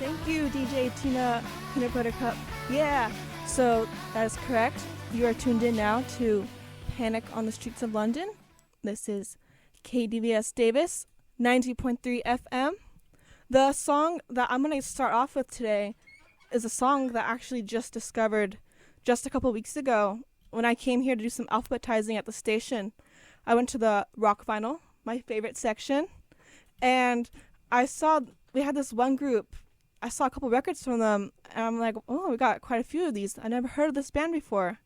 Thank you, DJ Tina Peanut Butter Cup. Yeah, so that is correct. You are tuned in now to Panic on the Streets of London. This is KDVS Davis, 90.3 FM. The song that I'm going to start off with today is a song that I actually just discovered just a couple weeks ago when I came here to do some alphabetizing at the station. I went to the rock vinyl, my favorite section, and I saw we had this one group. I saw a couple records from them, and I'm like, oh, we got quite a few of these. I never heard of this band before.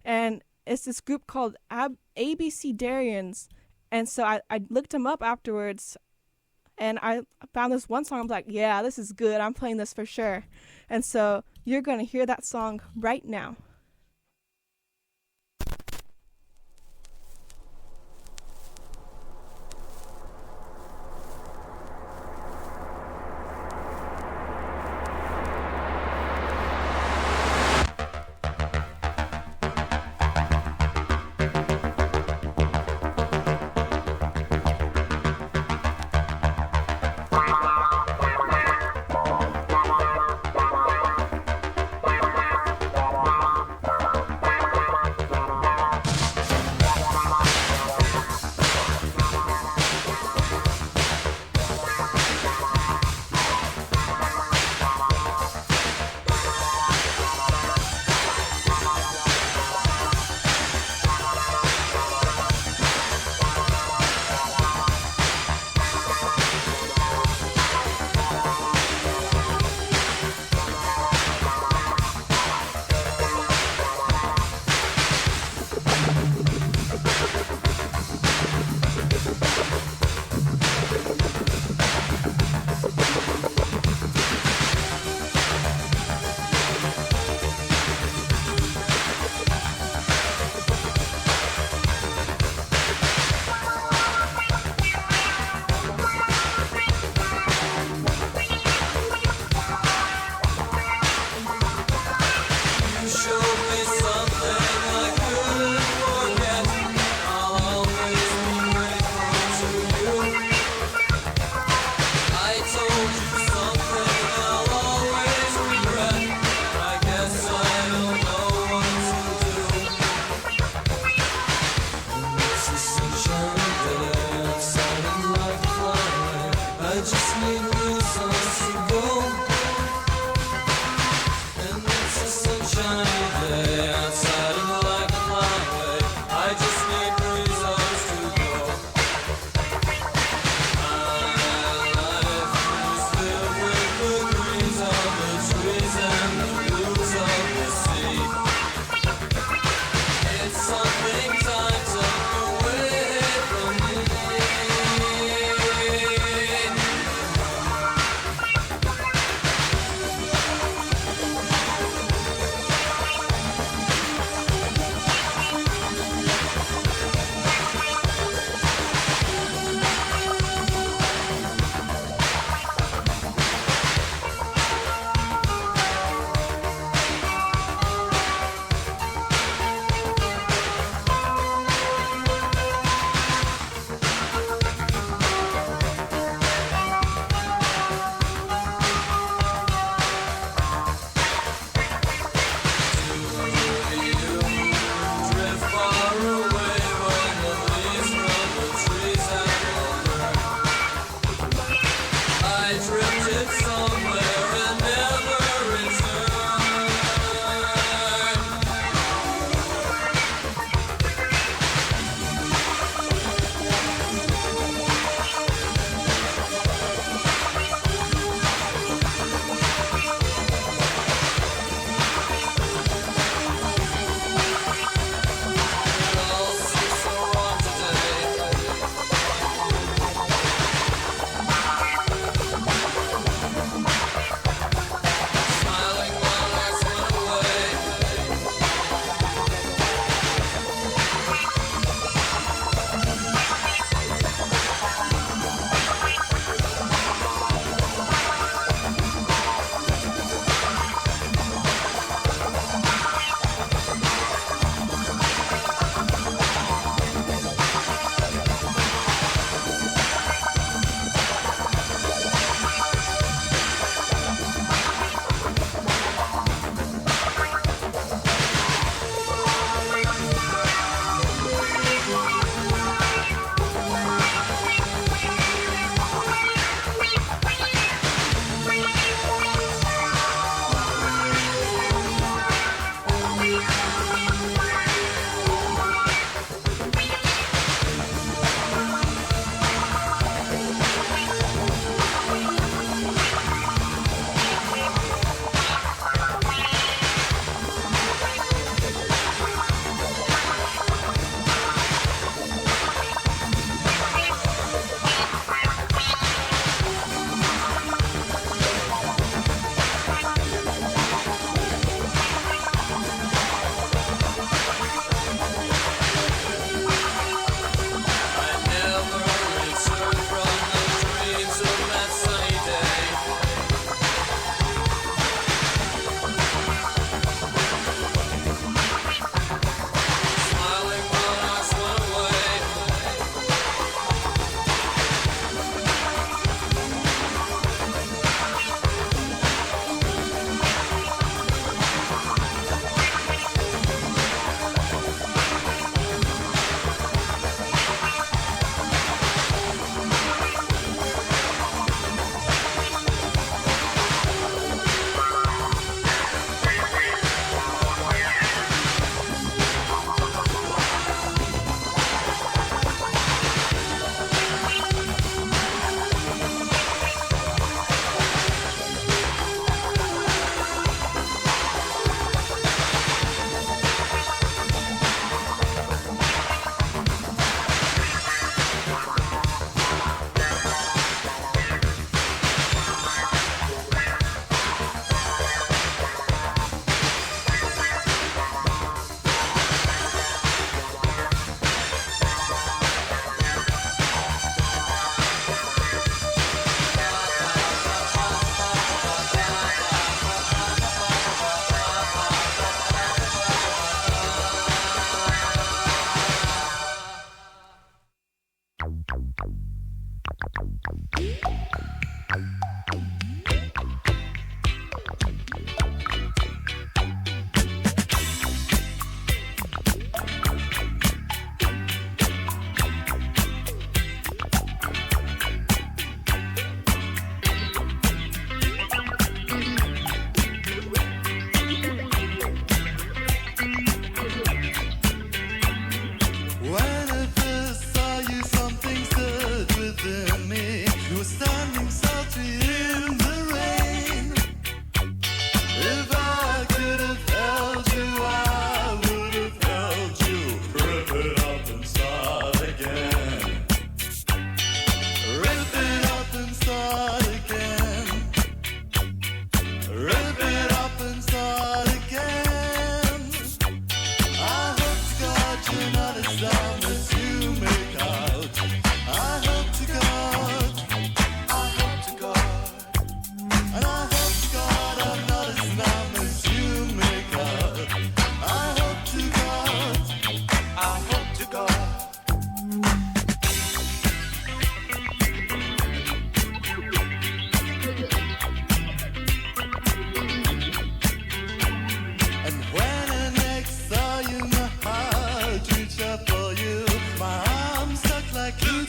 And it's this group called ABC Darians. And so I looked them up afterwards, and I found this one song. I'm like, yeah, this is good. I'm playing this for sure. And so you're going to hear that song right now.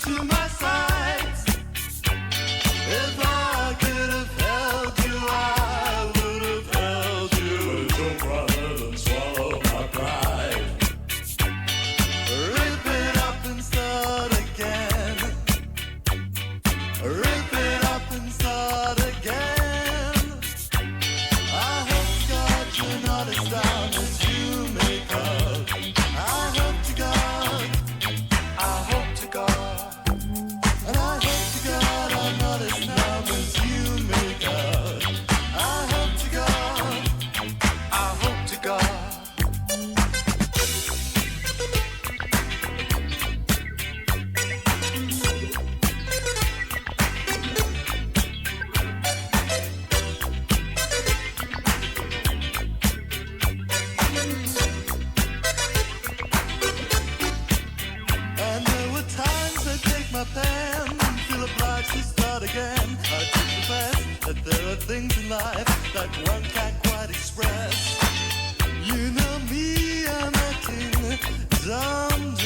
to my sides. If I could have held you, I would have held you. But choke rather than swallow my pride. Rip it up and start again. Rip it up and start again. I hope to God you're not as down as you make up. I hope to God, I hope to God, and I hope to God I'm not as numb as you make up. I hope to God, I hope to God. And there were times I take my pen and feel obliged to start again. I do confess that there are things in life that one can't quite express. You know me, I'm acting dumb.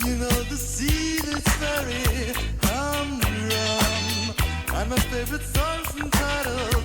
You know the sea that's very humdrum. And my favorite song's entitled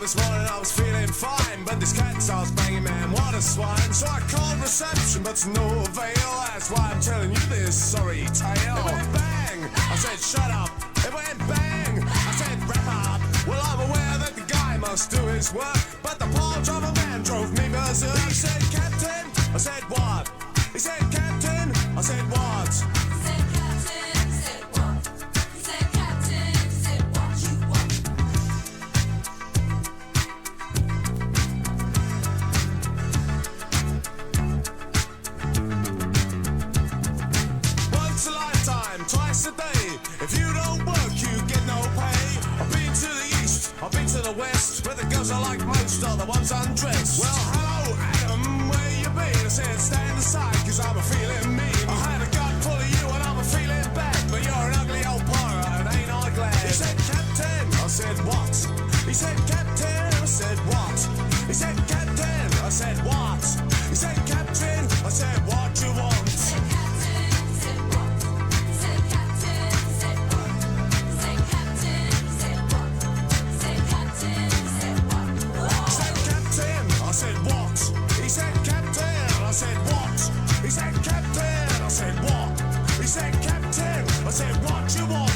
this morning I was feeling fine, but this cat starts banging, man, what a swine. So I called reception, but to no avail. That's why I'm telling you this sorry tale. It went bang, I said shut up. It went bang, I said wrap up. Well, I'm aware that the guy must do his work, but the poor driver man drove me berserk. He said, Captain, I said what? He said, Captain, I said what? Twice a day. If you don't work, breakfast. Well, hello, Adam, where you been? I said, stand aside, cause I'm a feeling mean. I had a gun full of you and I'm a feeling bad, but you're an ugly old pirate and ain't I glad? He said, Captain, I said, what? He said, Captain, I said, what? He said, Captain, I said, what? He said, Captain, I said, what you want? I said, what? He said, Captain. I said, what? He said, Captain. I said, what? He said, Captain. I said, what you want?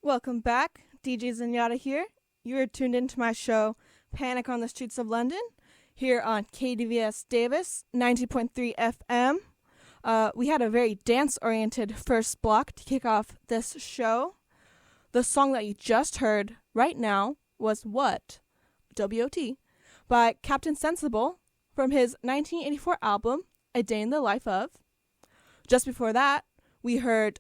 Welcome back. DJ Zenyatta here. You are tuned into my show, Panic on the Streets of London, here on KDVS Davis, 90.3 FM. We had a very dance-oriented first block to kick off this show. The song that you just heard right now was What? W-O-T, by Captain Sensible from his 1984 album, A Day in the Life of. Just before that, we heard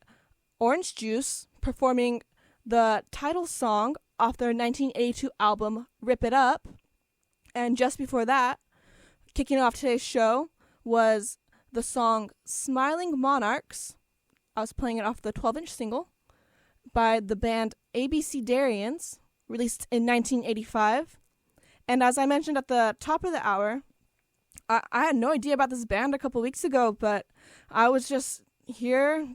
Orange Juice performing the title song off their 1982 album, Rip It Up. And just before that, kicking off today's show, was the song Smiling Monarchs. I was playing it off the 12-inch single by the band ABC Darians, released in 1985. And as I mentioned at the top of the hour, I had no idea about this band a couple weeks ago, but I was just here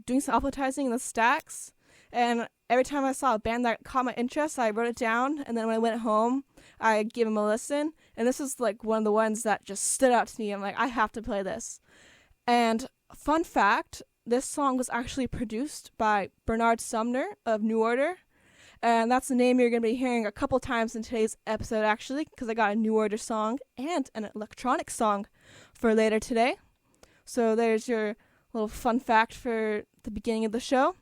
doing some alphabetizing in the stacks. And every time I saw a band that caught my interest, I wrote it down. And then when I went home, I gave them a listen. And this is like one of the ones that just stood out to me. I'm like, I have to play this. And fun fact, this song was actually produced by Bernard Sumner of New Order. And that's the name you're going to be hearing a couple times in today's episode, actually, because I got a New Order song and an electronic song for later today. So there's your little fun fact for the beginning of the show.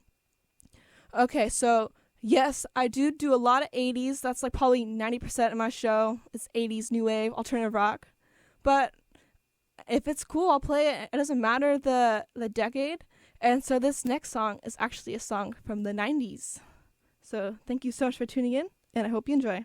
Okay, so yes, I do a lot of 80s. That's like probably 90% of my show. It's 80s, new wave, alternative rock. But if it's cool, I'll play it. It doesn't matter the decade. And so this next song is actually a song from the 90s. So thank you so much for tuning in, and I hope you enjoy.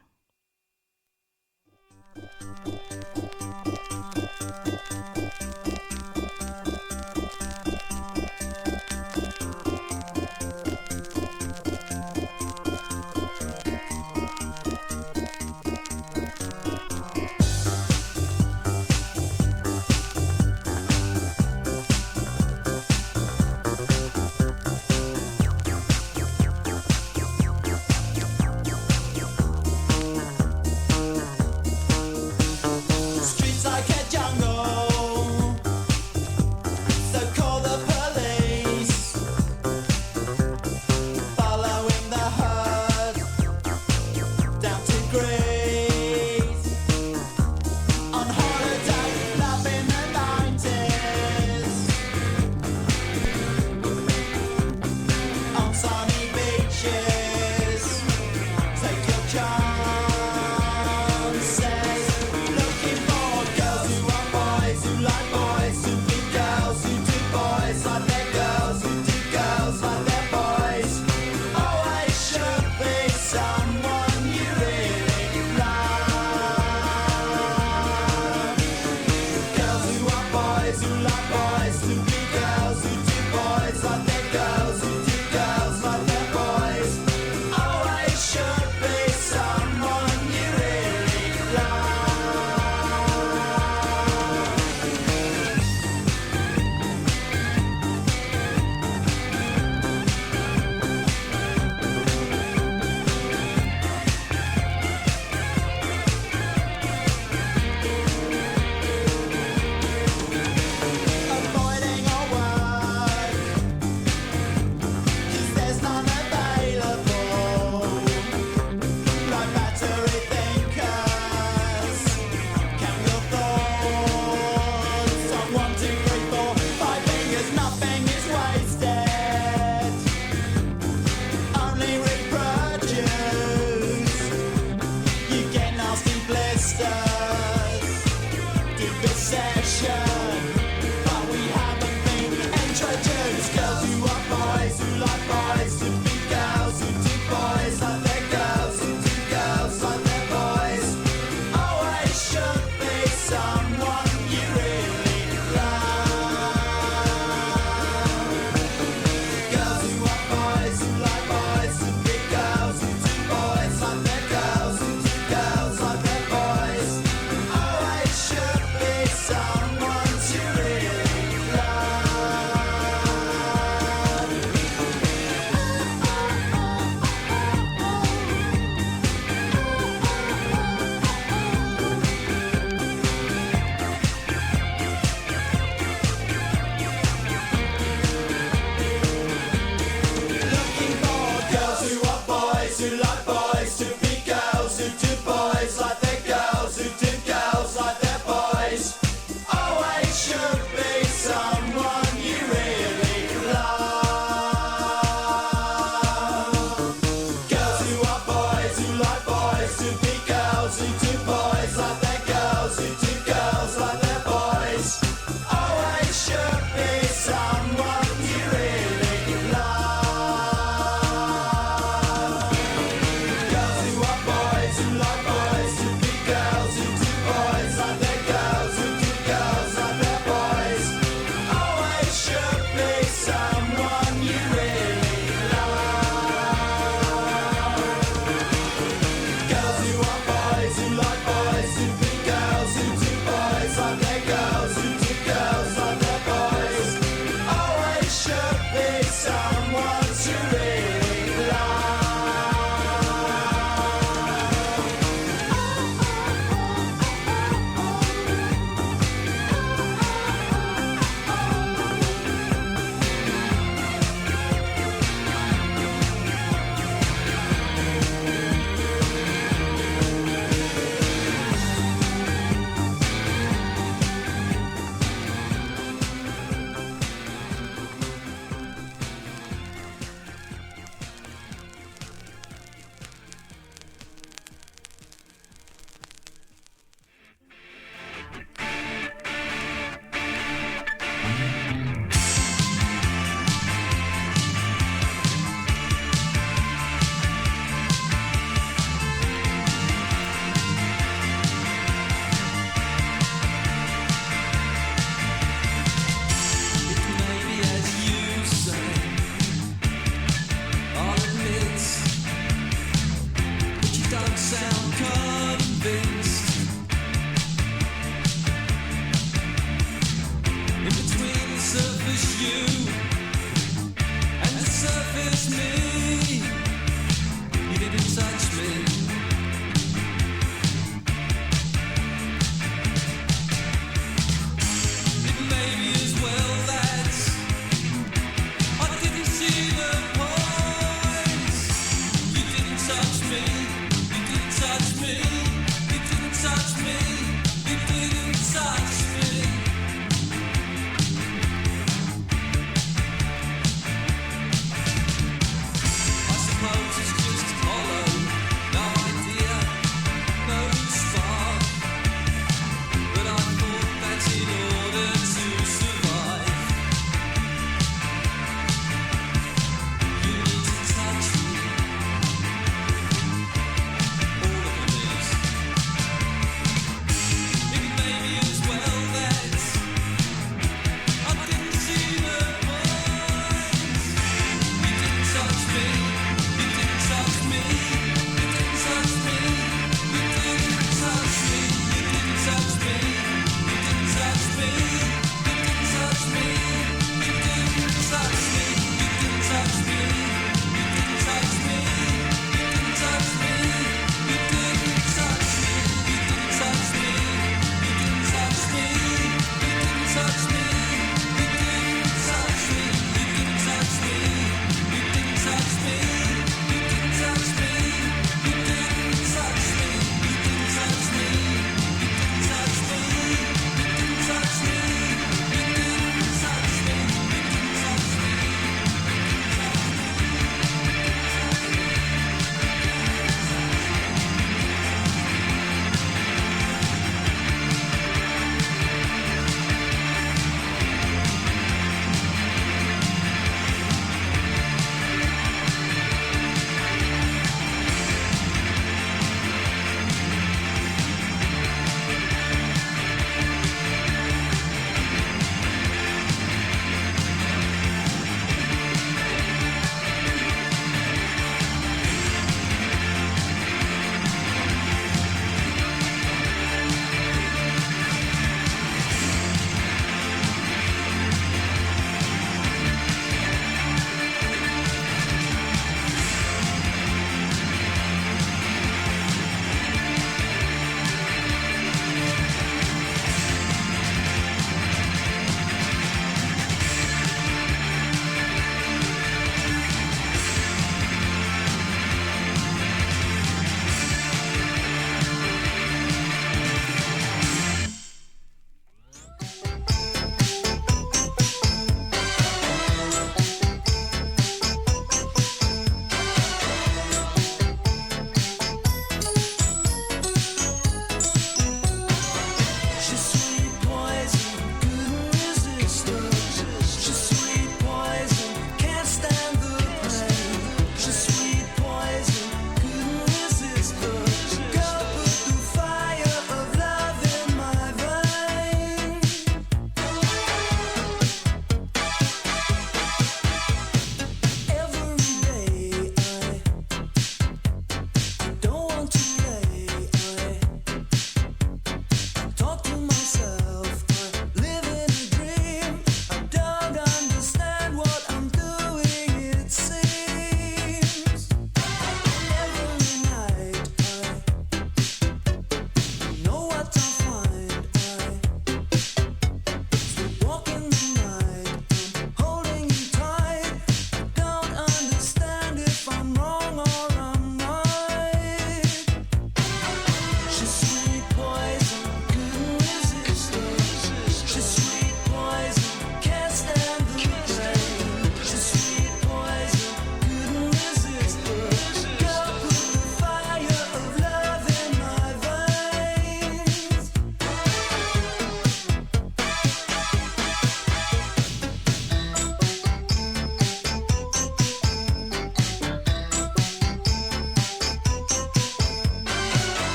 me. You didn't touch me. It may be as well that I didn't see the point. You didn't touch me. You didn't touch me. You didn't touch me. You didn't touch me.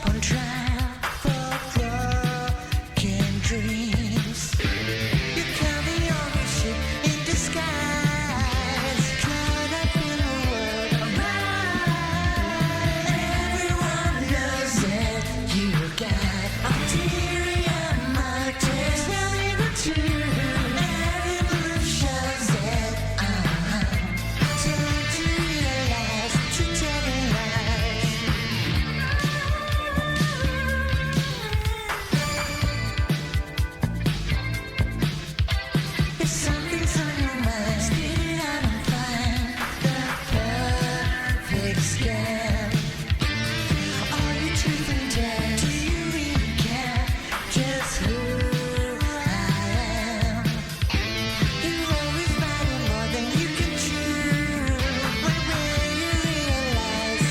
on trial for broken dreams. You carry on your ship in disguise, caught up in a world of mine. Everyone knows that you got ulterior motives. Tell me the truth. Every move shows that don't you realize that you're telling lies? If something's on your mind, spit it out and find the perfect scam. Are you truth and dare? Do you really care just who I am? You're always finding more than you can chew. When will you realize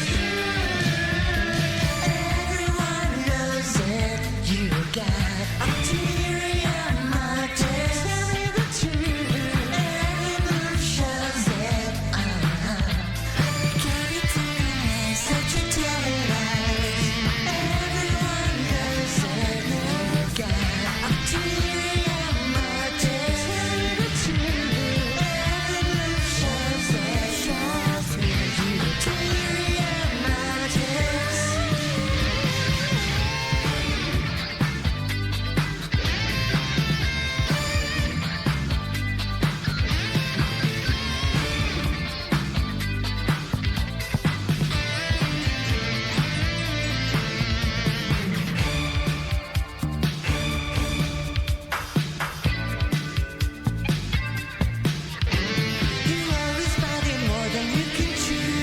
everyone knows that you got ulterior motives? Tell me the truth. Every move shows that got it telling lies, that you're telling lies. Everyone knows that you got ulterior motives. Tell me the truth. Every move shows that you ulterior motives. You're always finding more than you can chew.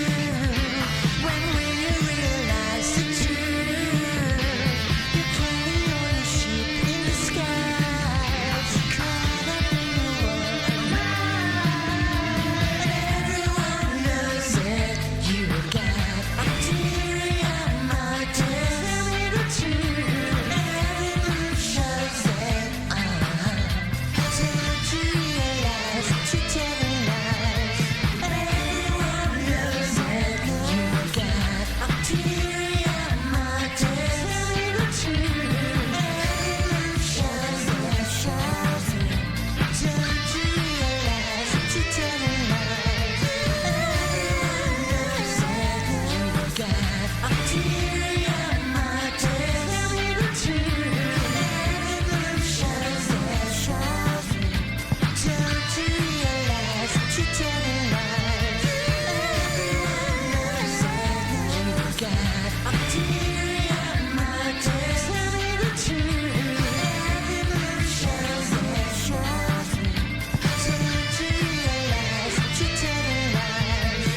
When will you realize the truth? You carry on a sheep in disguise, caught up in the world of mine. Everyone knows that you got ulterior motives. Tell me the truth. Every move shows that don't you realize that you're telling lies? Everyone knows that you got ulterior motives. Tell me the truth. Every move shows that don't you realize that you're telling lies? Everyone knows that you got ulterior motives. Tell me the truth. Every move shows that don't you realize that you're telling lies? Everyone knows that you got ulterior motives. Tell me the truth. Every move shows that don't you realize that you're telling lies?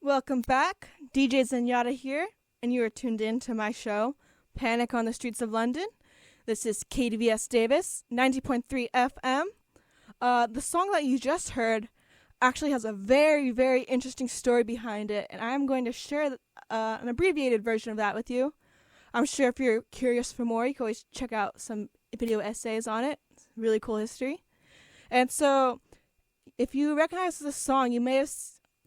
Welcome back. DJ Zenyatta here, and you are tuned in to my show, Panic on the Streets of London. This is KDVS Davis, 90.3 FM. The song that you just heard actually has a very, very interesting story behind it, and I'm going to share an abbreviated version of that with you. I'm sure if you're curious for more, you can always check out some video essays on it. It's really cool history. And so, if you recognize this song, you may have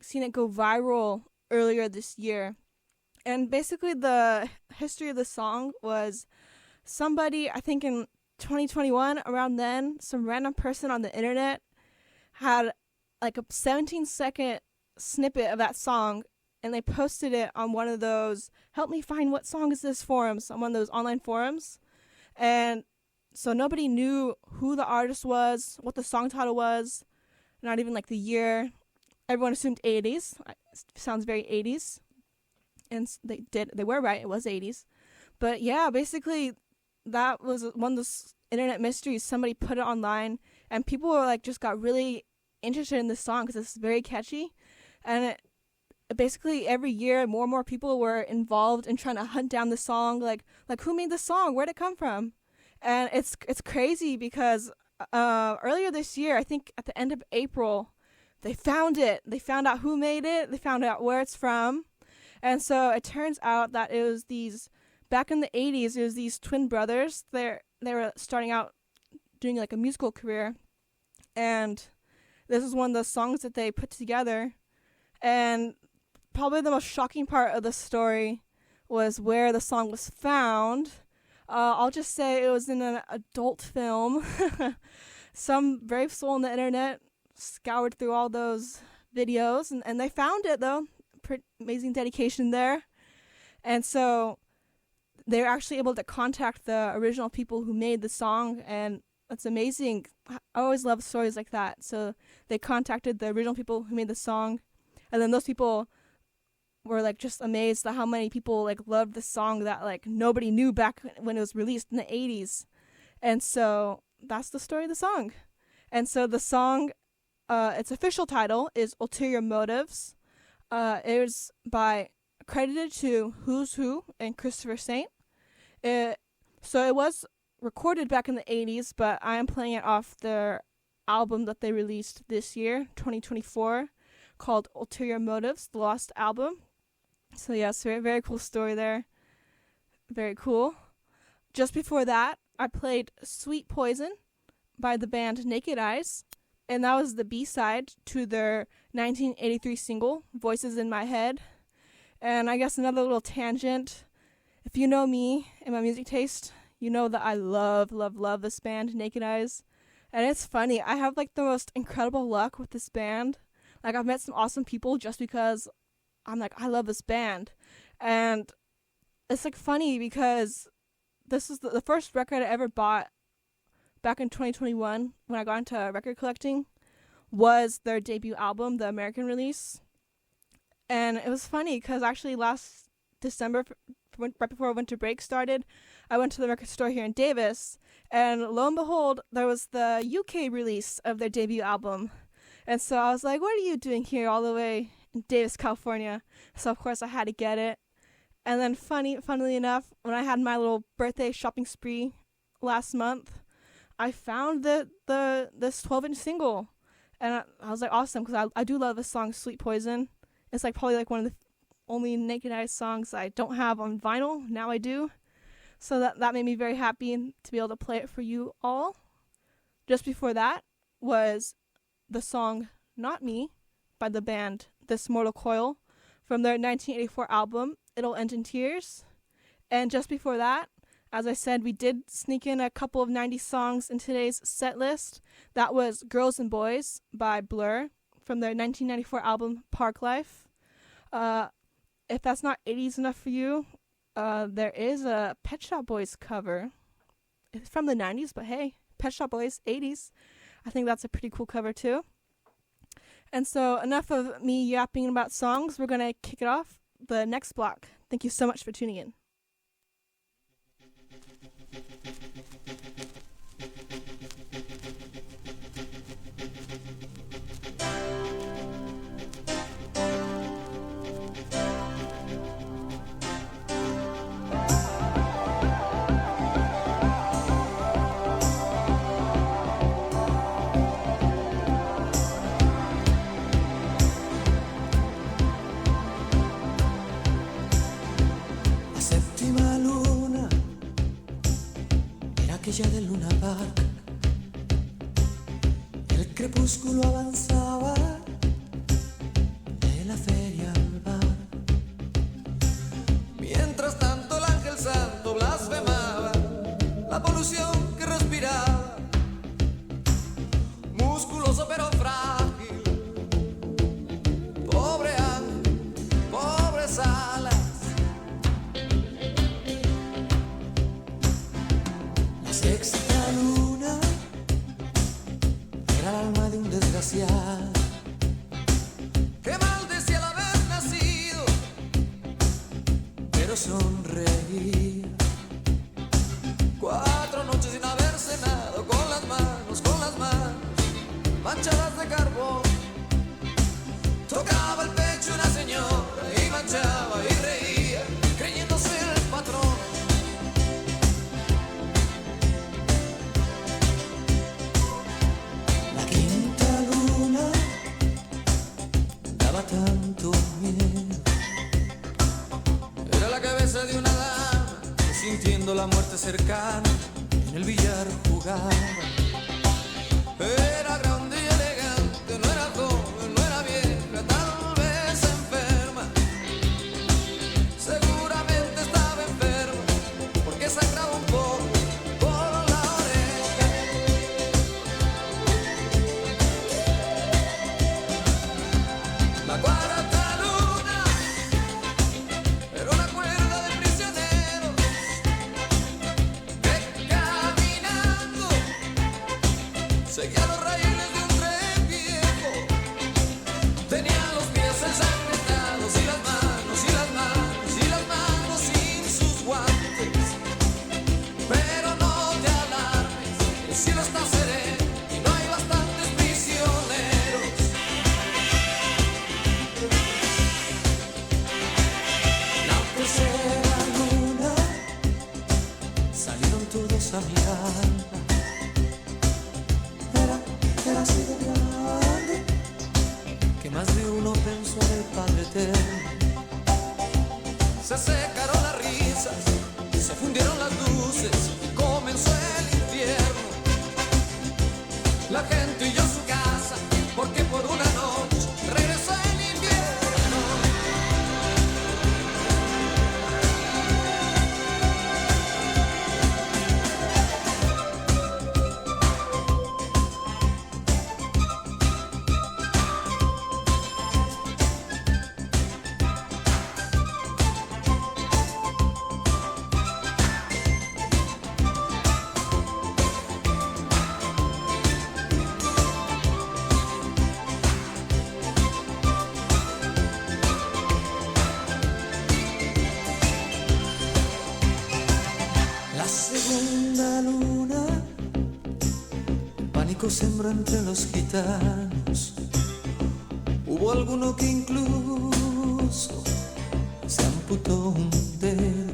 seen it go viral earlier this year. And basically, the history of the song was somebody, I think in 2021, around then, some random person on the internet had like a 17-second snippet of that song, and they posted it on one of those help me find what song is this forums, on one of those online forums. And so nobody knew who the artist was, what the song title was, not even like the year. Everyone assumed 80s. Sounds very 80s. And they were right, it was 80s. But yeah, basically that was one of those internet mysteries. Somebody put it online, and people were like, just got really interested in this song because it's very catchy. And it basically every year more and more people were involved in trying to hunt down the song, like who made the song, where'd it come from. And it's crazy because earlier this year, I think at the end of April, they found it. They found out who made it. They found out where it's from. And so it turns out that it was these, back in the 80s, it was these twin brothers. They were starting out doing like a musical career. And this is one of the songs that they put together. And probably the most shocking part of the story was where the song was found. I'll just say it was in an adult film. Some brave soul on the internet scoured through all those videos, and they found it, though. Pretty amazing dedication there. And so they were actually able to contact the original people who made the song, and that's amazing. I always love stories like that. So they contacted the original people who made the song, and then those people were like just amazed at how many people like loved the song that like nobody knew back when it was released in the 80s. And so that's the story of the song. And so the song, its official title is Ulterior Motives. It was credited to Who's Who and Christopher Saint. So it was recorded back in the 80s, but I am playing it off their album that they released this year, 2024, called Ulterior Motives, the Lost Album. So yes, very, very cool story there. Very cool. Just before that, I played Sweet Poison by the band Naked Eyes, and that was the B-side to their 1983 single, Voices in My Head. And I guess another little tangent, if you know me and my music taste, you know that I love, love, love this band, Naked Eyes. And it's funny, I have like the most incredible luck with this band. Like, I've met some awesome people just because I'm like, I love this band. And it's like funny because this is the first record I ever bought back in 2021 when I got into record collecting was their debut album, the American release. And it was funny because actually last December, right before winter break started, I went to the record store here in Davis, and lo and behold, there was the UK release of their debut album. And so I was like, what are you doing here all the way in Davis, California? So of course I had to get it. And then funnily enough, when I had my little birthday shopping spree last month, I found this 12-inch single. And I was like, awesome, because I do love this song, Sweet Poison. It's like probably like one of the only Naked Eyes songs I don't have on vinyl. Now I do. So that made me very happy to be able to play it for you all. Just before that was the song Not Me by the band This Mortal Coil from their 1984 album, It'll End in Tears. And just before that, as I said, we did sneak in a couple of 90s songs in today's set list. That was Girls and Boys by Blur from their 1994 album Park Life. If that's not 80s enough for you, there is a Pet Shop Boys cover. It's from the 90s, but hey, Pet Shop Boys, 80s. I think that's a pretty cool cover too. And so enough of me yapping about songs. We're going to kick it off the next block. Thank you so much for tuning in. Aquella del Luna Park, el crepúsculo avanzaba de la feria al bar. Mientras tanto el ángel santo blasfemaba la polución que respiraba, musculoso pero frágil, pobre ángel, pobres alas. Sexta luna era el alma de un desgraciado que maldecía el haber nacido, pero sonreía. 4 noches sin haber cenado, con las manos manchadas de carbón. Tocaba el pecho una señora y manchaba y reía, creyéndose el patrón. Tanto miedo. Era la cabeza de una dama que, sintiendo la muerte cercana, en el billar jugaba. Era grande y elegante, no era joven, no era vieja, tal vez enferma, secaron las risas, se fundieron las luces y comenzó el infierno. La gente huyó a su casa porque por una noche regresó el invierno. La segunda luna, el pánico sembró entre los gitanos. Hubo alguno que incluso se amputó un dedo.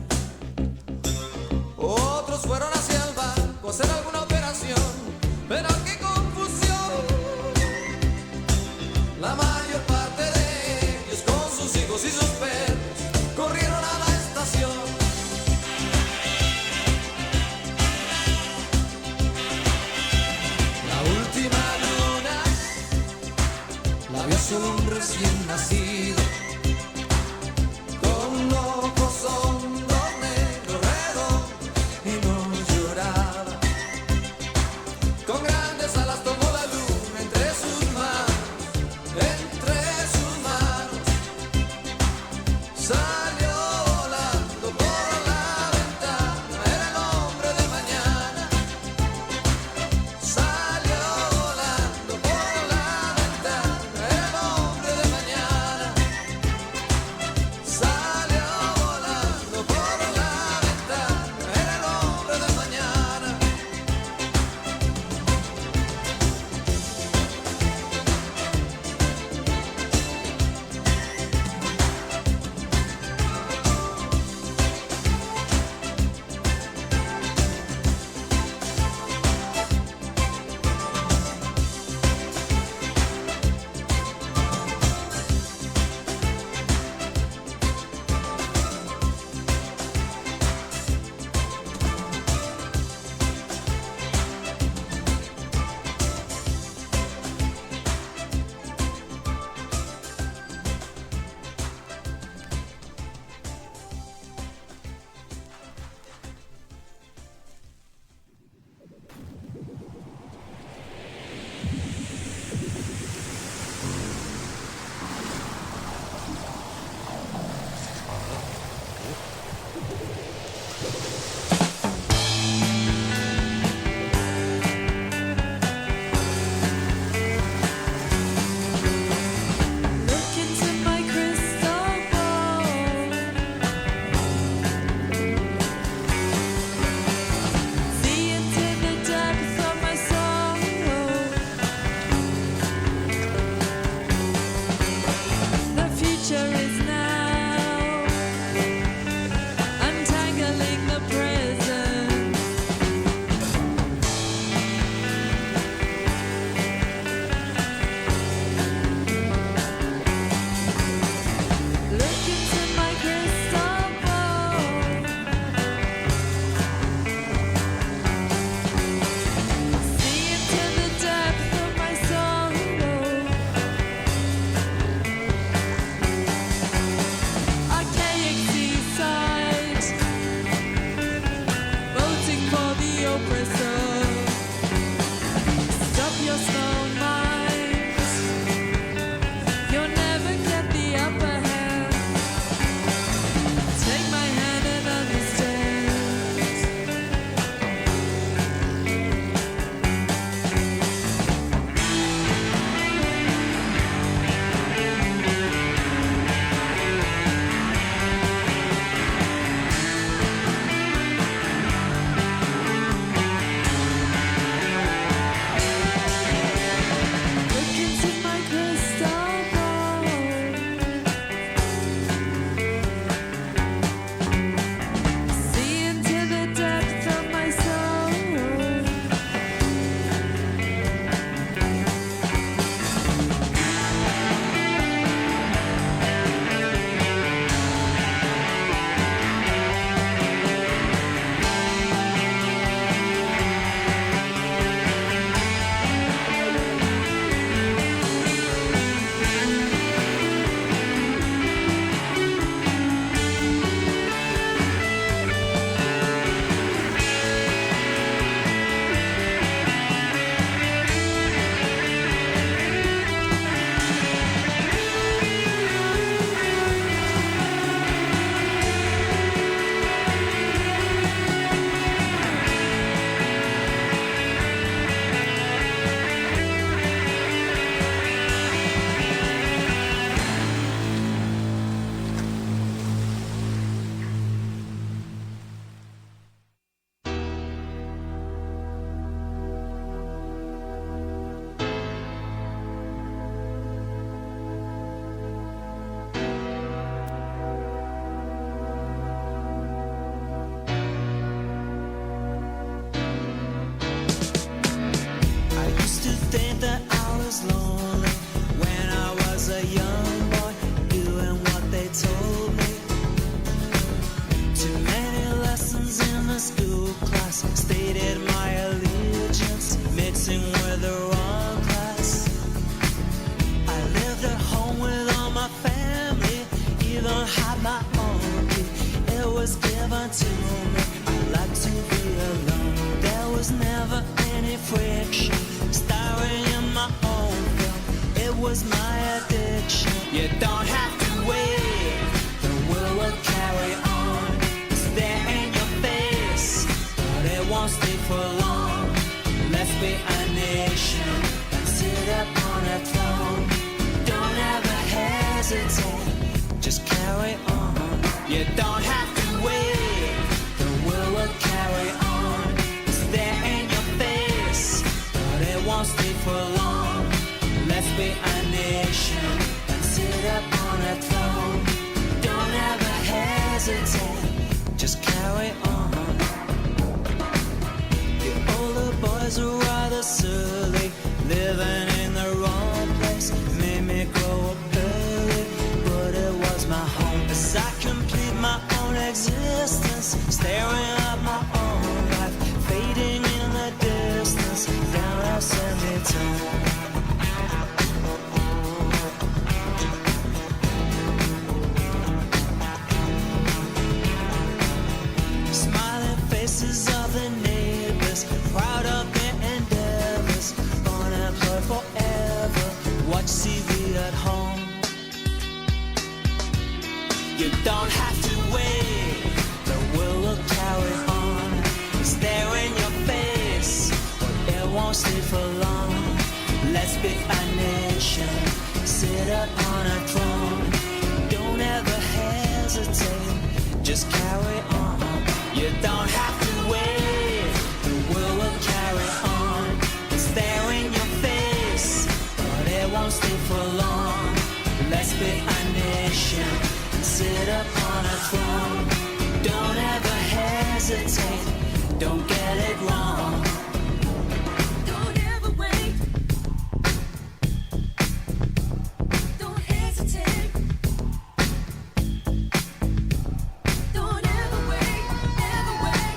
Otros fueron hacia el banco a hacer alguna operación, pero qué confusión. La mayor parte de ellos con sus hijos y sus perros corrieron a la estación. La última luna la vio solo un recién nacido, con ojos hondos, negros, redondos, y no lloraba. Con grandes alas tomó la luna entre sus manos, entre sus manos. Salió volando por la ventana, era el hombre de mañana. Salió volando por la ventana, era el hombre de mañana. Salió volando por la ventana, era el hombre de mañana. don't have my own key. It was given to me. I like to be alone. There was never any friction. Starring in my own film. It was my addiction. You don't have to wait. The world will carry on. It's there in your face, but it won't stay for long. Let's be a nation and sit up on a throne. Don't ever hesitate, just carry on. You don't have to wait, the world will carry on. It's there in your face, but it won't stay for long. Let's be a nation and sit up on a throne. Don't ever hesitate, just carry on. The older boys are rather silly, living in the wrong place. Made me grow up early, but it was my home. As I complete my own existence, staring at my own life, fading in the distance, down a semitone. Smiling faces of the neighbors, proud of their endeavors, unemployed forever, watch TV at home. You don't have to wait, the world will carry on. It's there in your face, but it won't stay for long. Let's be a nation, sit up on a throne. Don't ever hesitate, just carry on. You don't have to wait, the world will carry on. It's there in your face, but it won't stay for long. Let's be a nation, sit up on a throne. Don't ever hesitate, don't get it wrong. Don't ever wait. Don't hesitate. Don't ever wait, ever wait,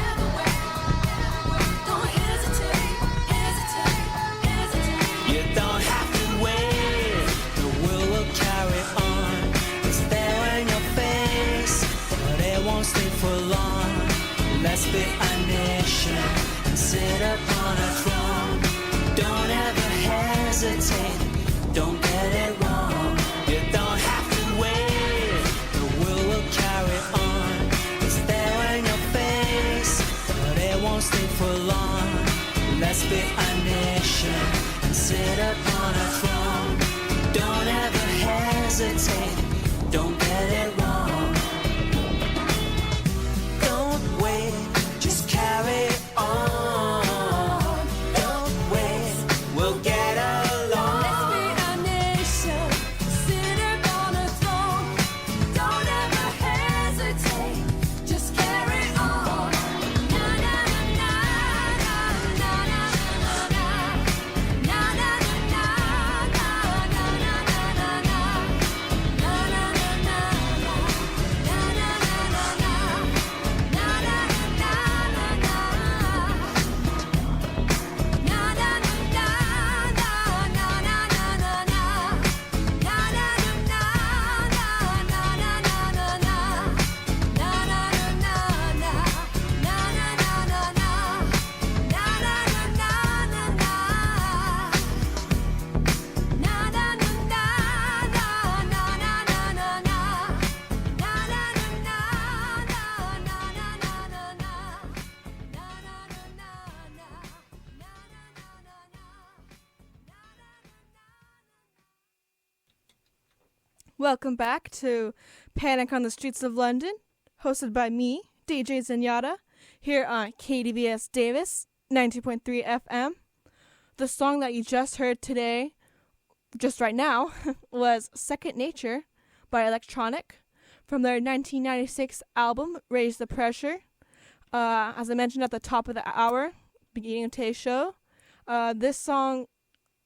ever wait, ever wait. Don't hesitate, hesitate, hesitate. You don't have to wait, the world will carry on. It's there in your face, but it won't stay for long. Let's be a nation and sit up on a throne. Don't ever hesitate, don't get it wrong. You don't have to wait, the world will carry on. It's there in your face, but it won't stay for long. Let's be a nation and sit up on a throne. Don't ever hesitate, don't get it wrong. Don't wait, just carry on. Don't wait, we'll get along. Let's be a nation, sit up on a throne. Don't ever hesitate, just carry on. Na na na na na na na na na na na na na na na na na. Welcome back to Panic on the Streets of London, hosted by me, DJ Zenyatta, here on KDVS Davis, 90.3 FM. The song that you just heard today, just right now, was Second Nature by Electronic from their 1996 album, Raise the Pressure. As I mentioned at the top of the hour, beginning of today's show, this song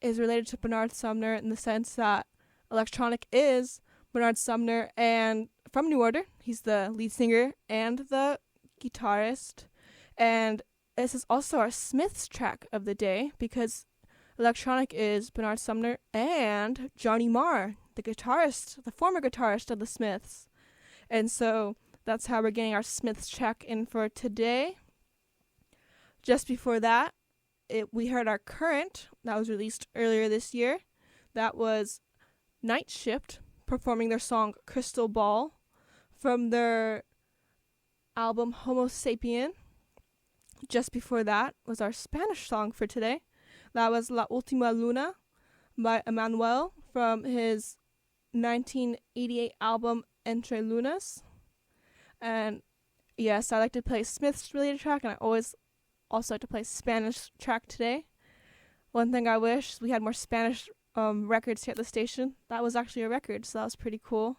is related to Bernard Sumner in the sense that Electronic is Bernard Sumner and from New Order. He's the lead singer and the guitarist. And this is also our Smiths track of the day because Electronic is Bernard Sumner and Johnny Marr, the guitarist, the former guitarist of the Smiths. And so that's how we're getting our Smiths check in for today. Just before that, we heard our current that was released earlier this year. That was Night Shift performing their song Crystal Ball from their album Homo Sapien. Just before that was our Spanish song for today. That was La Última Luna by Emmanuel from his 1988 album Entre Lunas. And yes, I like to play Smith's related track, and I always also like to play Spanish track today. One thing I wish we had more Spanish records here at the station. That was actually a record, so that was pretty cool.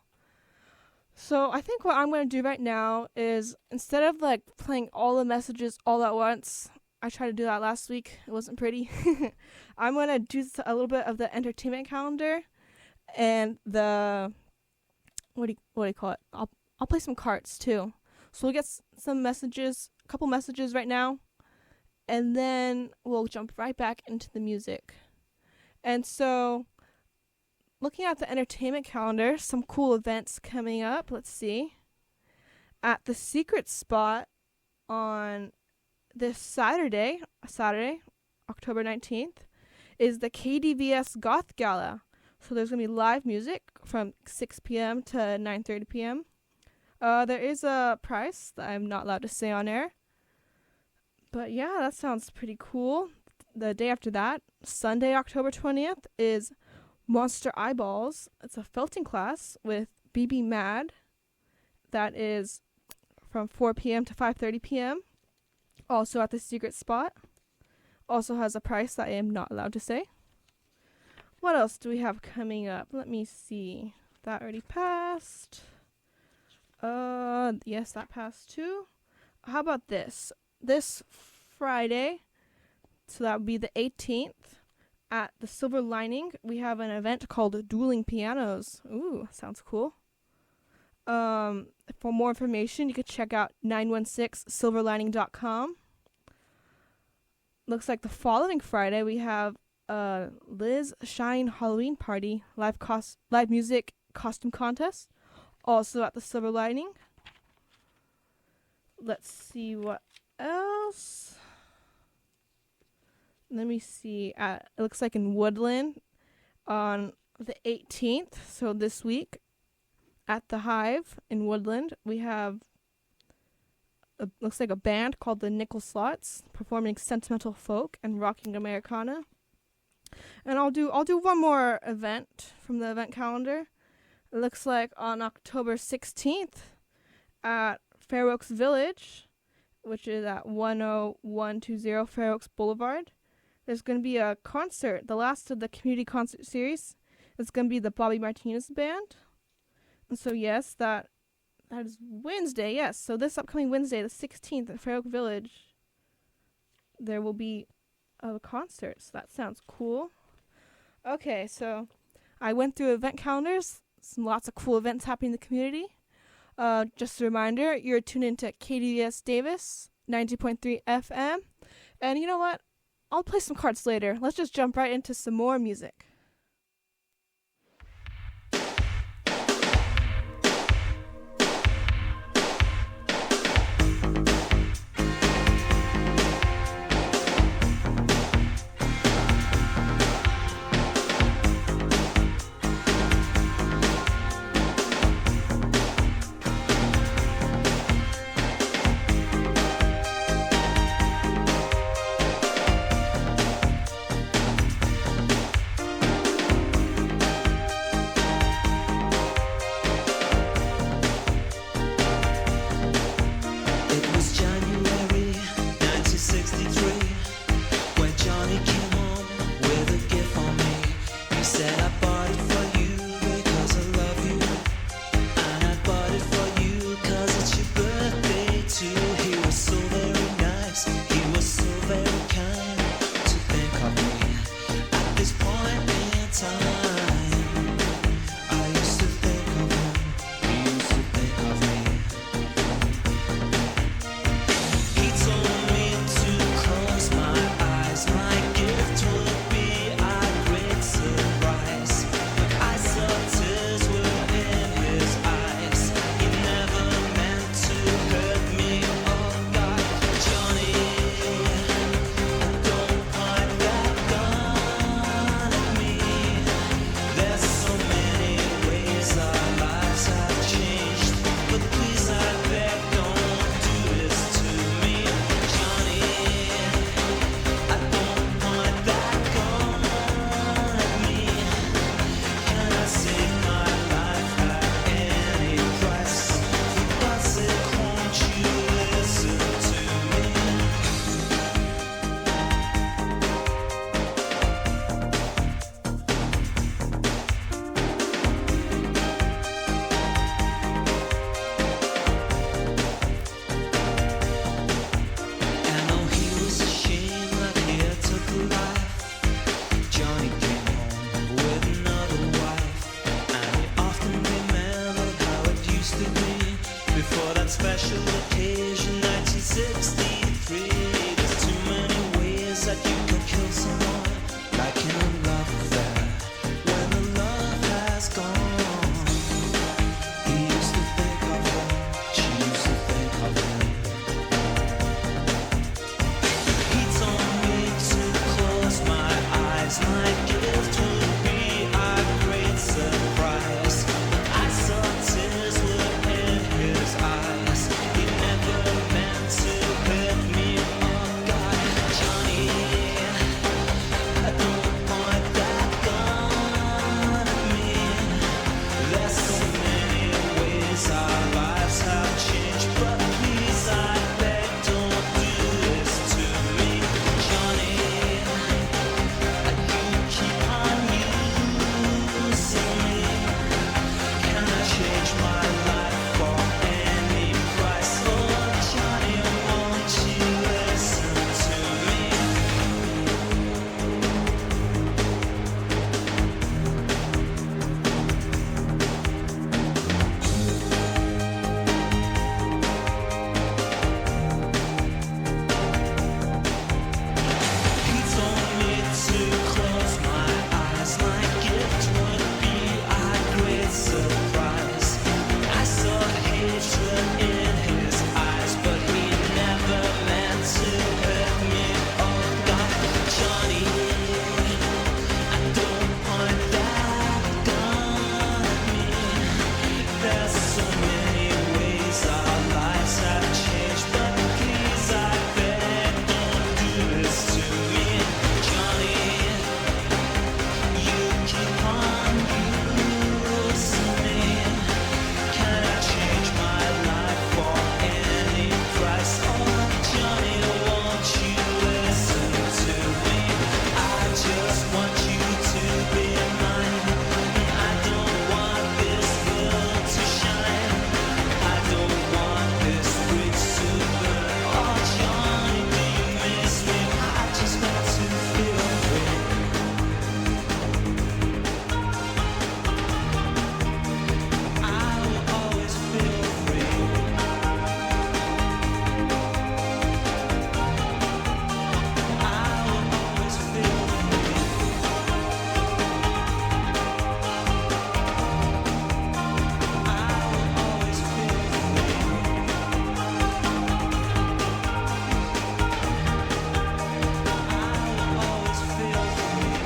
So I think what I'm going to do right now is, instead of like playing all the messages all at once, I tried to do that last week. It wasn't pretty. I'm going to do a little bit of the entertainment calendar and the, what do you call it? I'll play some cards too. So we'll get some messages, a couple messages right now, and then we'll jump right back into the music. And so, looking at the entertainment calendar, some cool events coming up. Let's see. At the Secret Spot on this Saturday, October 19th, is the KDVS Goth Gala. So there's going to be live music from 6 p.m. to 9:30 p.m. There is a price that I'm not allowed to say on air. But yeah, that sounds pretty cool. The day after that, Sunday, October 20th, is Monster Eyeballs. It's a felting class with BB Mad. That is from 4 p.m. to 5:30 p.m. Also at the Secret Spot. Also has a price that I am not allowed to say. What else do we have coming up? Let me see. That already passed. Yes, that passed too. How about this? This Friday, so that would be the 18th, at the Silver Lining, we have an event called Dueling Pianos. Ooh, sounds cool. For more information, you could check out 916silverlining.com. Looks like the following Friday, we have Liz Shine Halloween Party live music costume contest, also at the Silver Lining. Let's see what else. Let me see. It looks like in Woodland on the 18th, so this week, at the Hive in Woodland, we have looks like a band called the Nickel Slots performing sentimental folk and rocking Americana. And I'll do one more event from the event calendar. It looks like on October 16th at Fair Oaks Village, which is at 10120 Fair Oaks Boulevard. There's going to be a concert, the last of the community concert series. It's going to be the Bobby Martinez Band. And so, yes, that is Wednesday, yes. So this upcoming Wednesday, the 16th at Fair Oak Village, there will be a concert. So that sounds cool. Okay, so I went through event calendars. Lots of cool events happening in the community. Just a reminder, you're tuned into KDVS Davis, 90.3 FM. And you know what? I'll play some cards later. Let's just jump right into some more music. used to be before that special occasion, 1963. There's too many ways that you can kill someone, like in a love affair, when the love has gone. He used to think of her, she used to think of him. He told me to close my eyes, my gift would be a great surprise. I saw tears were in his eyes. He never meant to hurt me. Oh God, Johnny, don't point that gun at me. There's so many ways our lives have changed, but please, I beg, don't do this to me, Johnny. You keep on using me. Can I change my life for any price? Oh, Johnny, won't you listen to me? He told me to close my eyes. My gift would be a great surprise. I saw hatred in his eyes, but he never meant to hurt me. Oh God, Johnny, don't point that gun at me. There's so many ways our lives have changed, but please, I beg, don't do this to me, Johnny. You keep on using me. Can I change my life for any price? Oh, Johnny, won't you listen to me? I just want you to be mine. I don't want this world to shine. I don't want this bridge to burn. Oh, Johnny, do you miss me? I just want to feel free. I will always feel free. I will always feel free. I will always feel free. I will always feel free.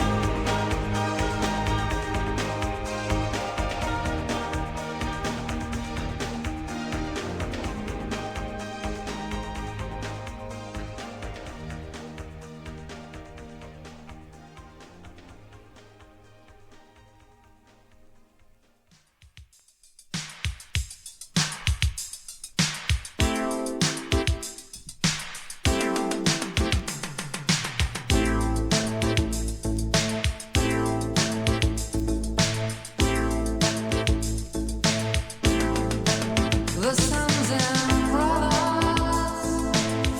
The sons and brothers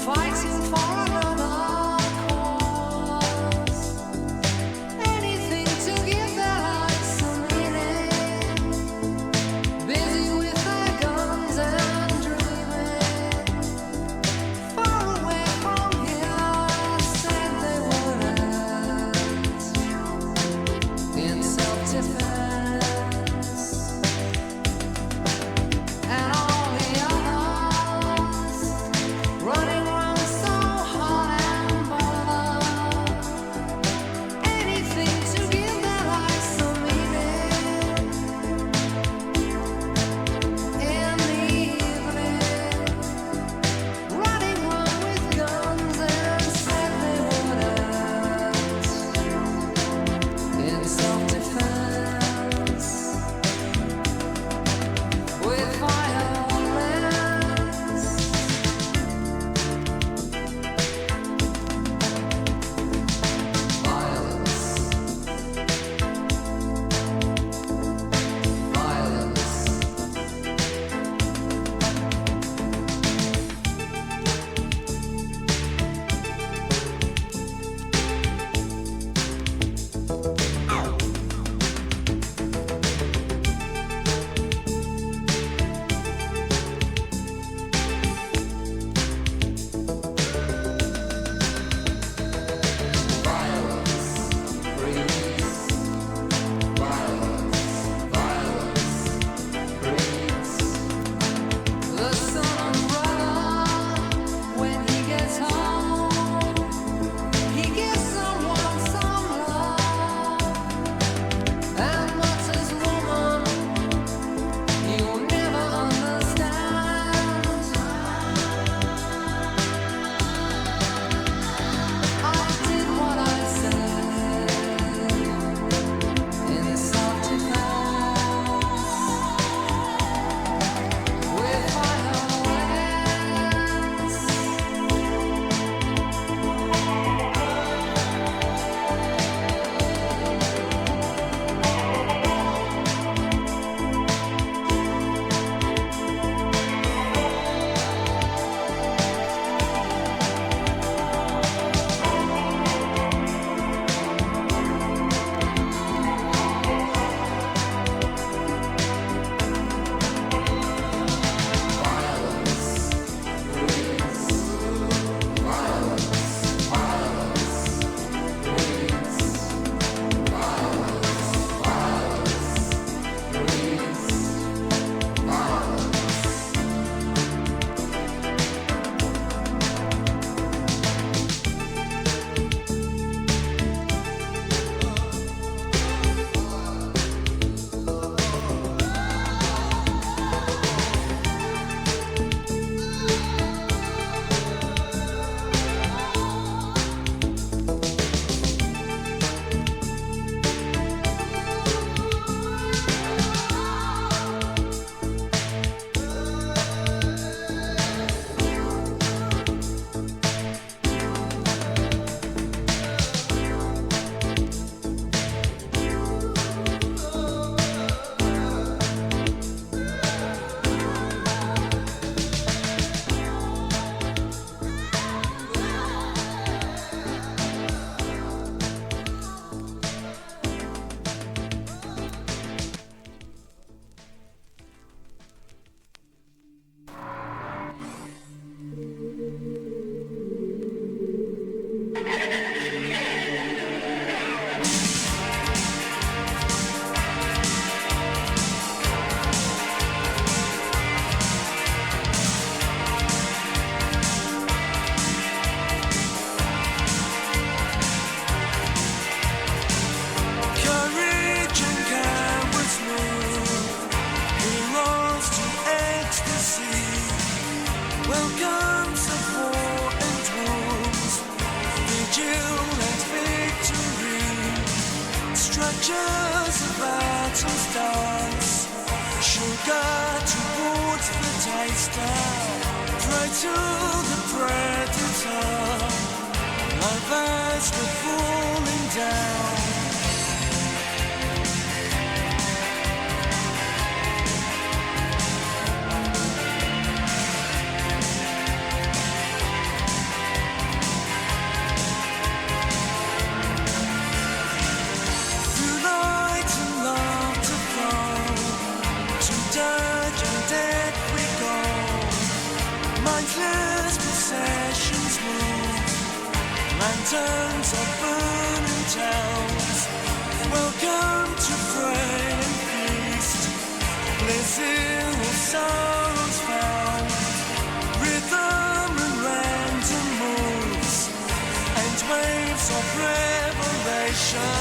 fighting for another cause. Anything to give their lives some meaning. Busy with their guns and dreaming. Far away from here, said they wouldn't. In self-defense. And all the Welcome to war and wounds, vigilant victory. Structures of battles dance, sugar towards the taster. Pray to the predator, life as we're falling down. Mindless possessions move, lanterns are burning towns. Welcome to fray and feast, bliss in all sorrows found. Rhythm and random moves, and waves of revelations.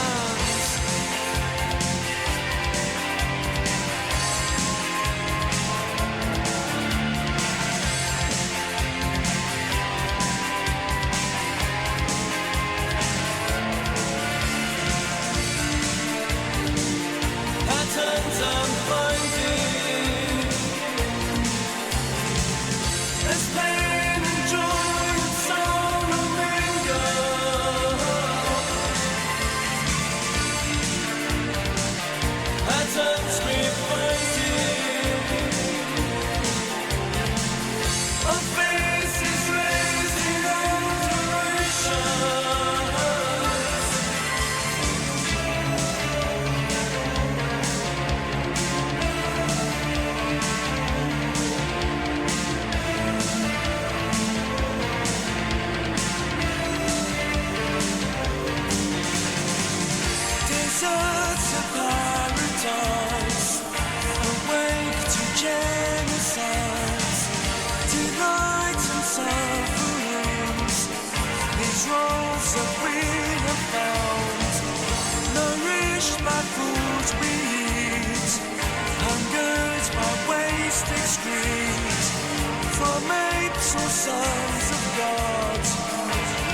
Sons of God,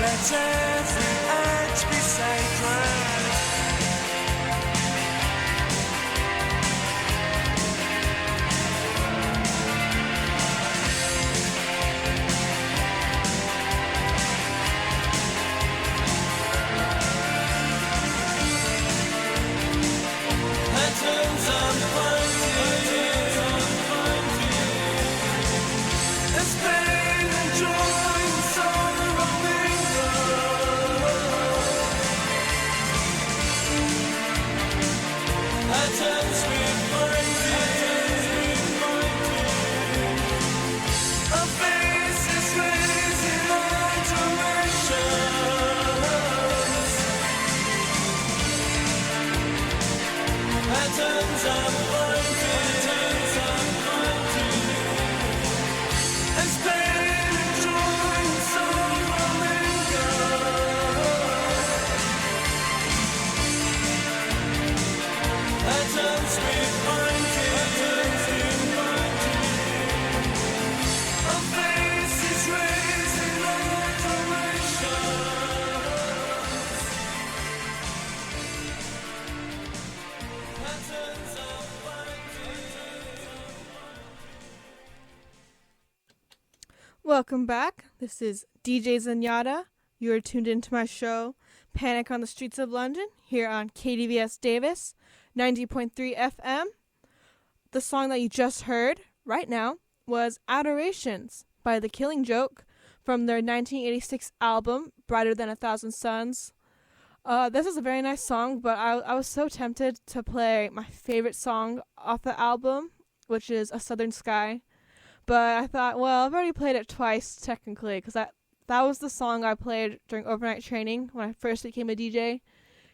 let every act be sacred. Patterns unfinding, it's pain and joy and sorrow mingle. Patterns we finding, a face is raising adorations. Patterns unfinding, as pain and joy and sorrow mingle. Patterns we finding, a face is raising adorations. Patterns Welcome back. This is DJ Zenyatta. You are tuned into my show, Panic on the Streets of London, here on KDVS Davis, 90.3 FM. The song that you just heard right now was Adorations by The Killing Joke from their 1986 album, Brighter Than a Thousand Suns. This is a very nice song, but I was so tempted to play my favorite song off the album, which is A Southern Sky. But I thought, well, I've already played it twice, technically, because that was the song I played during overnight training when I first became a DJ.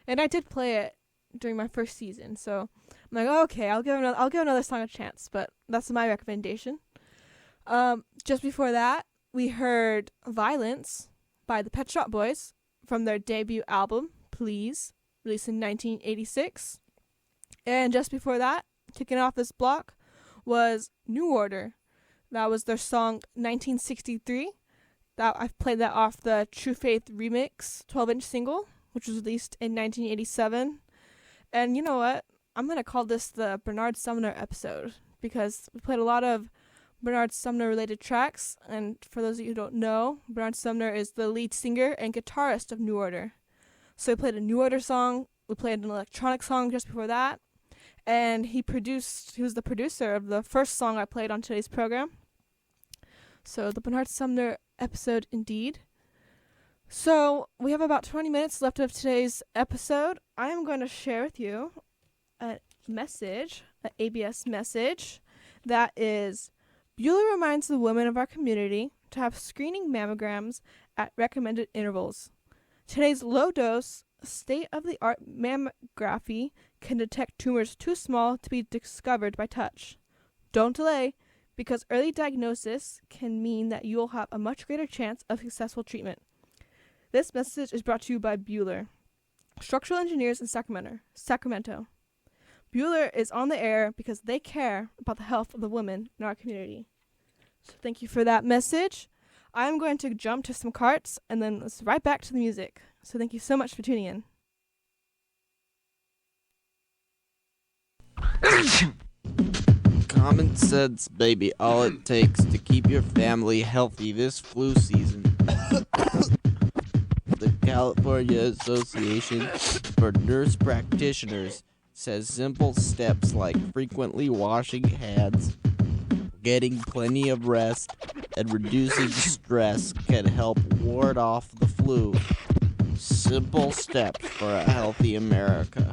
And I did play it during my first season, so I'm like, oh, okay, I'll give another song a chance, but that's my recommendation. Just before that, we heard Violence by the Pet Shop Boys from their debut album, Please, released in 1986. And just before that, kicking off this block, was New Order, That was their song 1963. I've played that off the True Faith Remix 12-inch single, which was released in 1987. And you know what? I'm going to call this the Bernard Sumner episode because we played a lot of Bernard Sumner related tracks. And for those of you who don't know, Bernard Sumner is the lead singer and guitarist of New Order. So we played a New Order song. We played an electronic song just before that. And he was the producer of the first song I played on today's program. So the Bernard Sumner episode indeed. So we have about 20 minutes left of today's episode. I am going to share with you a message, an ABS message, that is, Bueller reminds the women of our community to have screening mammograms at recommended intervals. Today's low-dose, state-of-the-art mammography can detect tumors too small to be discovered by touch. Don't delay, because early diagnosis can mean that you'll have a much greater chance of successful treatment. This message is brought to you by Bueller, structural engineers in Sacramento. Bueller is on the air because they care about the health of the women in our community. So thank you for that message. I'm going to jump to some carts and then let's right back to the music. So thank you so much for tuning in. Common sense, baby, all it takes to keep your family healthy this flu season. The California Association for Nurse Practitioners says simple steps like frequently washing hands, getting plenty of rest, and reducing stress can help ward off the flu. Simple steps for a healthy America.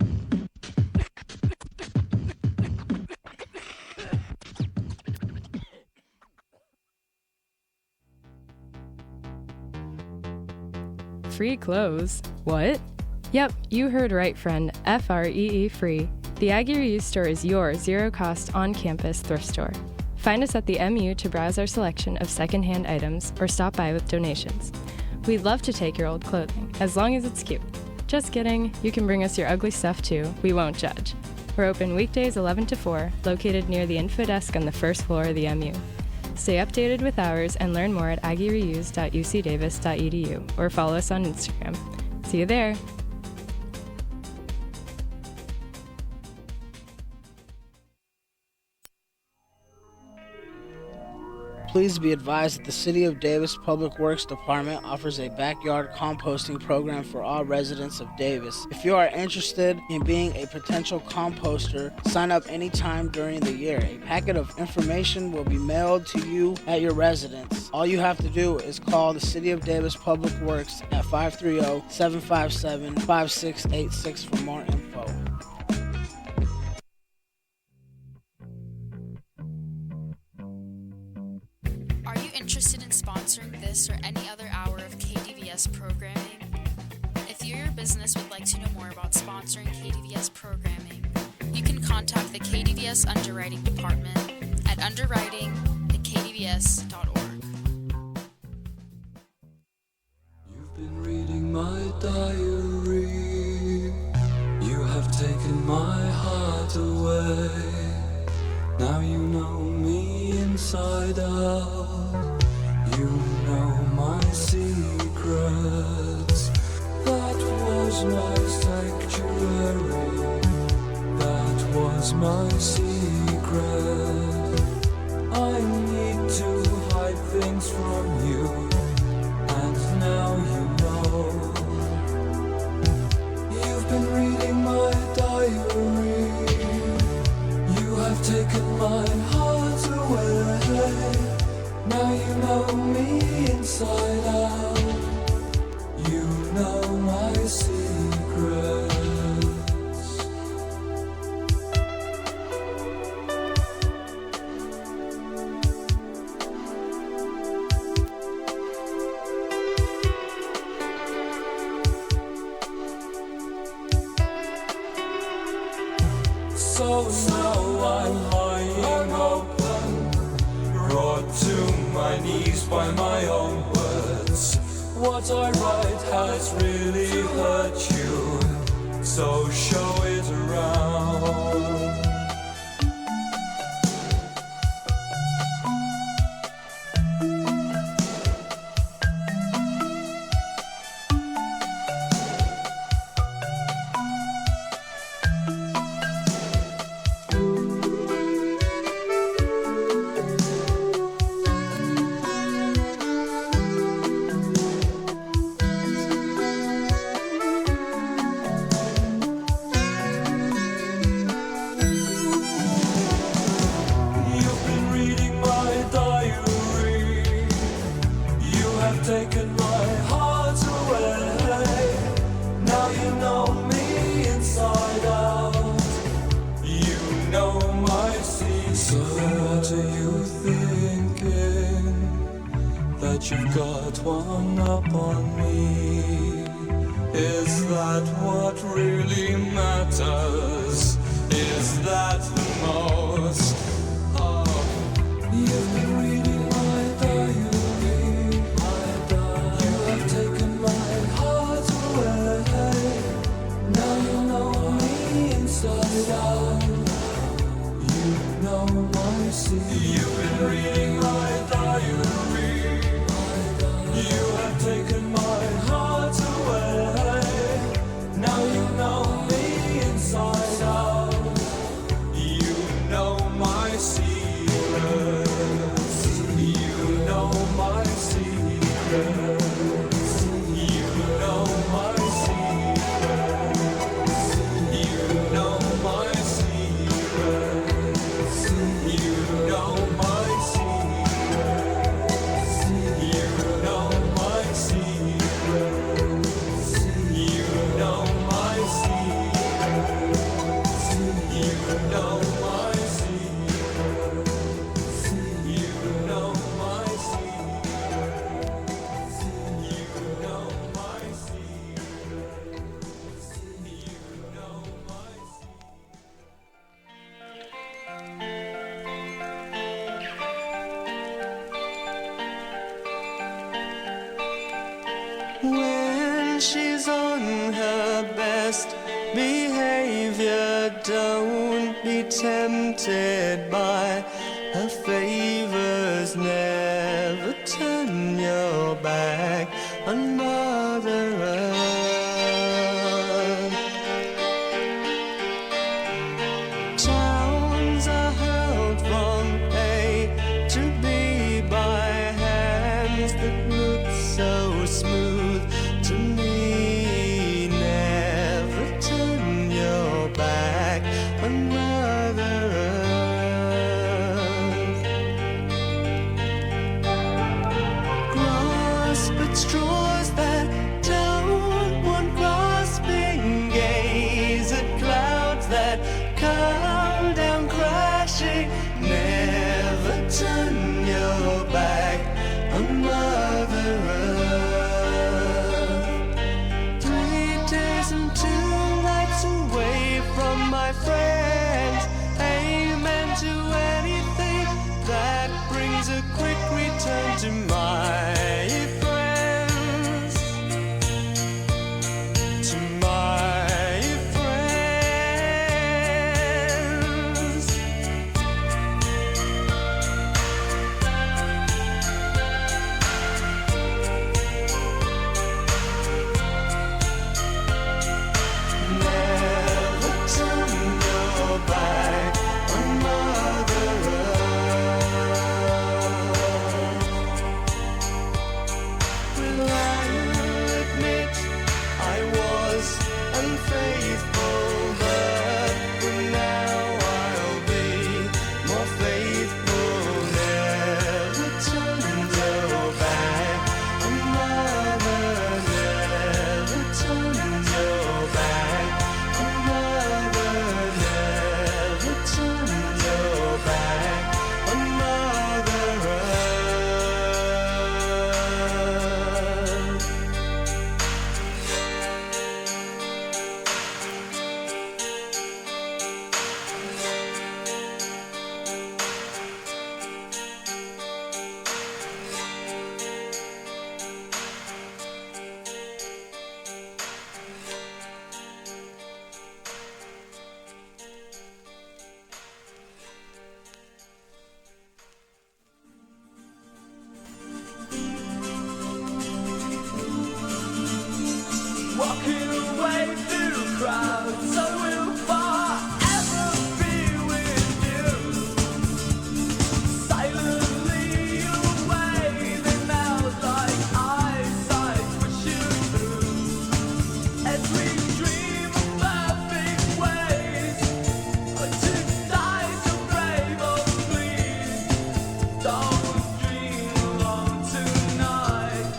Free clothes? What? Yep, you heard right, friend. FREE free. The Aggie Reuse Store is your zero-cost on-campus thrift store. Find us at the MU to browse our selection of secondhand items or stop by with donations. We'd love to take your old clothing, as long as it's cute. Just kidding, you can bring us your ugly stuff too. We won't judge. We're open weekdays 11 to 4, located near the info desk on the first floor of the MU. Stay updated with hours and learn more at aggiereuse.ucdavis.edu or follow us on Instagram. See you there! Please be advised that the City of Davis Public Works Department offers a backyard composting program for all residents of Davis. If you are interested in being a potential composter, sign up anytime during the year. A packet of information will be mailed to you at your residence. All you have to do is call the City of Davis Public Works at 530-757-5686 for more info. Are you interested in sponsoring this or any other hour of KDVS programming? If you or your business would like to know more about sponsoring KDVS programming, you can contact the KDVS Underwriting Department at underwriting@kdvs.org. You've been reading my diary. You have taken my heart away. Now you know me inside out. You know my secrets. That was my sanctuary. That was my secret. I need to hide things from you, and now you know. You've been reading my diary. You have taken my heart away. Now you know me inside out. You know my secrets. So now I'm lying open, brought to my knees by my own words. What I write has really hurt you, so show it around. taken my heart away. Now you know me inside out. You know my secret. So what are you thinking? That you've got one up on me? Is that what really matters? Is that the most? You've been reading my diary. You have taken my heart away. Now you know me inside out. You know my secret. You've been reading my diary. You have taken my heart away. Now you know me inside out. You know my secrets. You know my secrets. You know my secrets. You know my secrets. You know my secrets. You know my secrets. You know my secrets. You know my secrets. You know my secrets. You know my secrets. You know my When she's on her best behavior, don't be tempted by her favors. Never turn your back on Mother Earth. Towns are held from A to B by hands that look so smooth to me. Never turn your back on Mother Earth. Grasp at straws that don't want grasping. Gaze at clouds that come down crashing. Never turn your back on Mother Earth. 3 days and 2 nights away from my friends. Amen to anything that brings a quick return to my friends. To my friends. Never turn your back on Mother Earth. Will I admit I was unfaithful, but now I'll be more faithful. Never turn your back on Mother. Never turn your back on Mother. Never turn your back on Mother Earth. walking away through crowds. I will forever be with you. Silently away, they melt like eyesight pushing through. As we dream of perfect ways to die so brave, oh please don't dream alone tonight.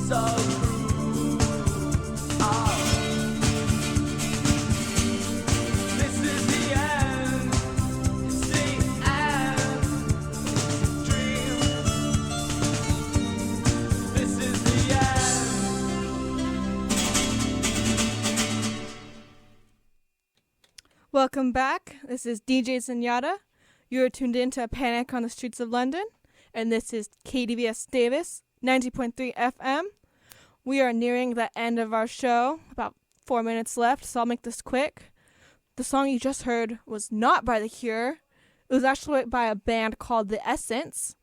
so cruel. Oh. This is the end. It's the end. Dream. This is the end. Welcome back. This is DJ Zenyatta. You're tuned in to Panic on the Streets of London, and this is KDVS Davis, 90.3 FM. We are nearing the end of our show, about 4 minutes left, so I'll make this quick. The song you just heard was not by The Cure. It was actually by a band called The Essence.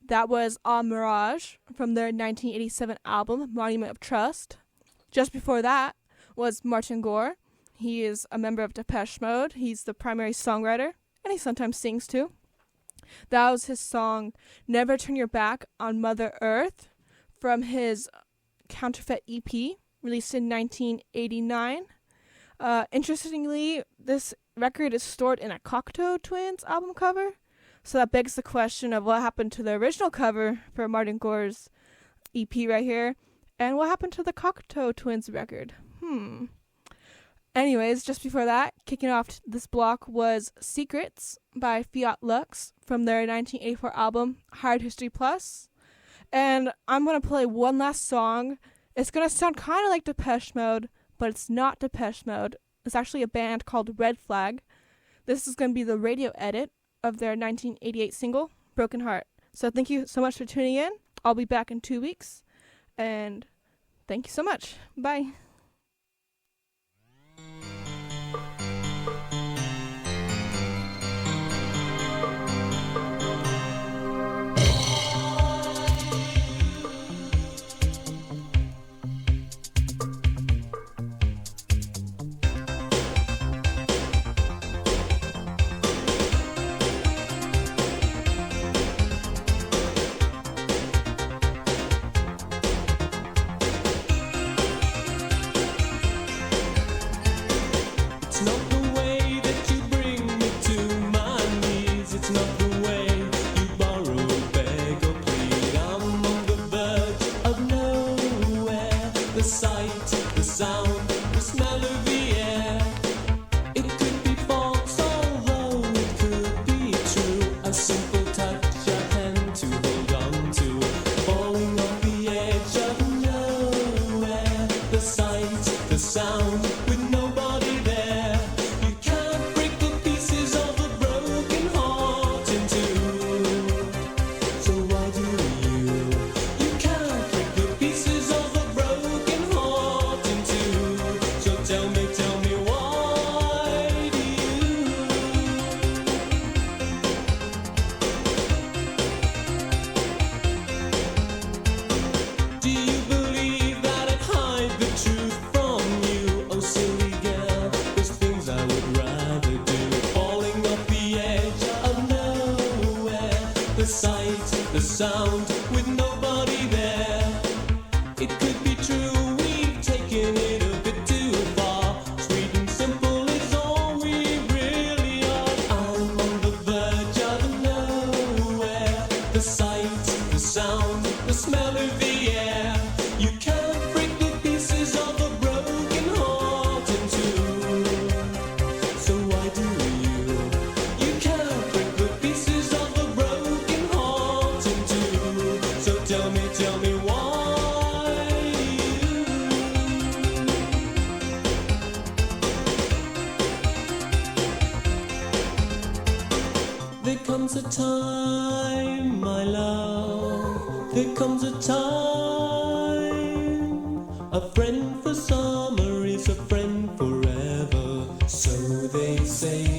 That was A Mirage from their 1987 album, Monument of Trust. Just before that was Martin Gore. He is a member of Depeche Mode. He's the primary songwriter, and he sometimes sings too. That was his song Never Turn Your Back on Mother Earth from his Counterfeit EP, released in 1989. Interestingly, this record is stored in a Cocteau Twins album cover, so that begs the question of what happened to the original cover for Martin Gore's EP right here, and what happened to the Cocteau Twins record. Anyways, just before that, kicking off this block was Secrets by Fiat Lux from their 1984 album Hard History Plus. And I'm going to play one last song. It's going to sound kind of like Depeche Mode, but it's not Depeche Mode. It's actually a band called Red Flag. This is going to be the radio edit of their 1988 single, Broken Heart. So thank you so much for tuning in. I'll be back in 2 weeks. And thank you so much. Bye. It's not the way that you bring me to my knees. It's not the way you borrow, beg or plead. I'm on the verge of nowhere. The sight, the sound, the smell of the air. It could be false, although it could be true. A simple touch, a hand to hold on to. Falling off the edge of nowhere. The sight, the sound, with nobody there. You can't break the pieces of a broken heart in two. So why do you? You can't break the pieces of a broken heart in two. So tell me why do you? Do you believe that I'd hide the truth from you? Oh, silly girl, there's things I would rather do. Falling off the edge of nowhere. The sight, the sound, with nobody there. It could be true, we've taken it a bit too far. Sweet and simple is all we really are. I'm on the verge of nowhere. The sight, the sound, the smell of the air. You can't break the pieces of a broken heart in two. So why do you? You can't break the pieces of a broken heart in two. So tell me why you? There comes a time, my love. There comes a time. A friend for summer is a friend forever. So they say.